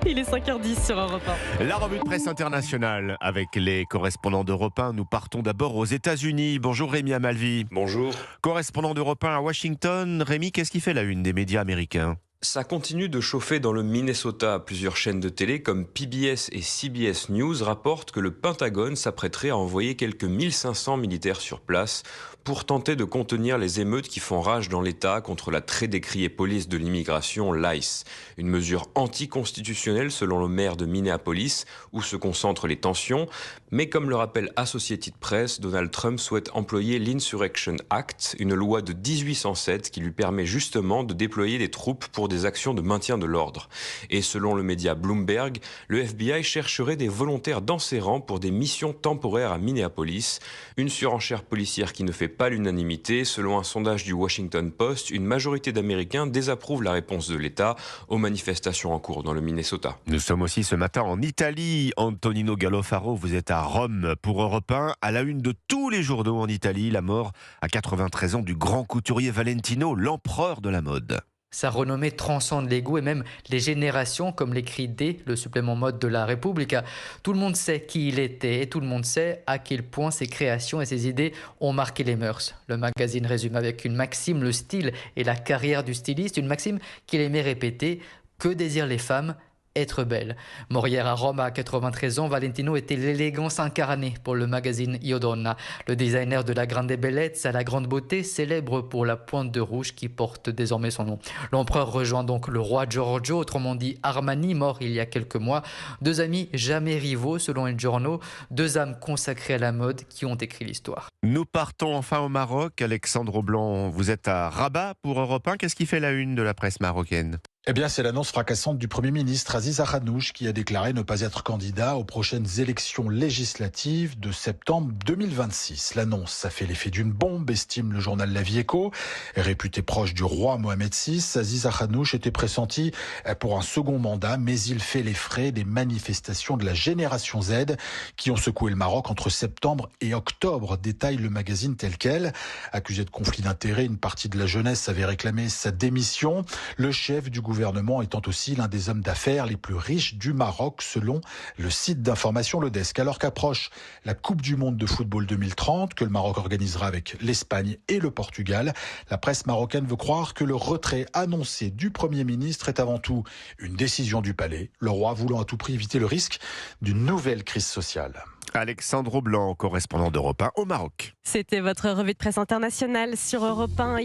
Il est 5h10 sur Europe 1. La revue de presse internationale avec les correspondants d'Europe 1. Nous partons d'abord aux États-Unis. Bonjour Rémi Amalvi. Bonjour. Correspondant d'Europe 1 à Washington. Rémi, qu'est-ce qui fait la une des médias américains ? Ça continue de chauffer dans le Minnesota. Plusieurs chaînes de télé comme PBS et CBS News rapportent que le Pentagone s'apprêterait à envoyer quelques 1500 militaires sur place pour tenter de contenir les émeutes qui font rage dans l'État contre la très décriée police de l'immigration, l'ICE. Une mesure anticonstitutionnelle selon le maire de Minneapolis, où se concentrent les tensions. Mais comme le rappelle Associated Press, Donald Trump souhaite employer l'Insurrection Act, une loi de 1807 qui lui permet justement de déployer des troupes pour des actions de maintien de l'ordre. Et selon le média Bloomberg, le FBI chercherait des volontaires dans ses rangs pour des missions temporaires à Minneapolis. Une surenchère policière qui ne fait pas l'unanimité. Selon un sondage du Washington Post, une majorité d'Américains désapprouvent la réponse de l'État aux manifestations en cours dans le Minnesota. Nous sommes aussi ce matin en Italie. Antonino Gallofaro, vous êtes à Rome pour Europe 1. À la une de tous les journaux en Italie, la mort à 93 ans du grand couturier Valentino, l'empereur de la mode. Sa renommée transcende les goûts et même les générations, comme l'écrit D, le supplément mode de la République. Tout le monde sait qui il était et tout le monde sait à quel point ses créations et ses idées ont marqué les mœurs. Le magazine résume avec une maxime le style et la carrière du styliste, une maxime qu'il aimait répéter: que désirent les femmes ? Être belle. Mort hier à Rome à 93 ans, Valentino était l'élégance incarnée pour le magazine Io Donna. Le designer de la grande bellezza, la grande beauté, célèbre pour la pointe de rouge qui porte désormais son nom. L'empereur rejoint donc le roi Giorgio, autrement dit Armani, mort il y a quelques mois. Deux amis jamais rivaux selon El Giorno, deux âmes consacrées à la mode qui ont écrit l'histoire. Nous partons enfin au Maroc. Alexandre Blanc, vous êtes à Rabat pour Europe 1. Qu'est-ce qui fait la une de la presse marocaine ? Eh bien, c'est l'annonce fracassante du Premier ministre Aziz Akhanouch qui a déclaré ne pas être candidat aux prochaines élections législatives de septembre 2026. L'annonce a fait l'effet d'une bombe, estime le journal La Vie Écho. Réputé proche du roi Mohamed VI, Aziz Akhanouch était pressenti pour un second mandat, mais il fait les frais des manifestations de la génération Z qui ont secoué le Maroc entre septembre et octobre, détaille le magazine tel quel. Accusé de conflit d'intérêts, une partie de la jeunesse avait réclamé sa démission. Le chef du gouvernement étant aussi l'un des hommes d'affaires les plus riches du Maroc, selon le site d'information Le Desk. Alors qu'approche la Coupe du Monde de football 2030, que le Maroc organisera avec l'Espagne et le Portugal, la presse marocaine veut croire que le retrait annoncé du Premier ministre est avant tout une décision du palais, le roi voulant à tout prix éviter le risque d'une nouvelle crise sociale. Alexandre Blanc, correspondant d'Europe 1 au Maroc. C'était votre revue de presse internationale sur Europe 1.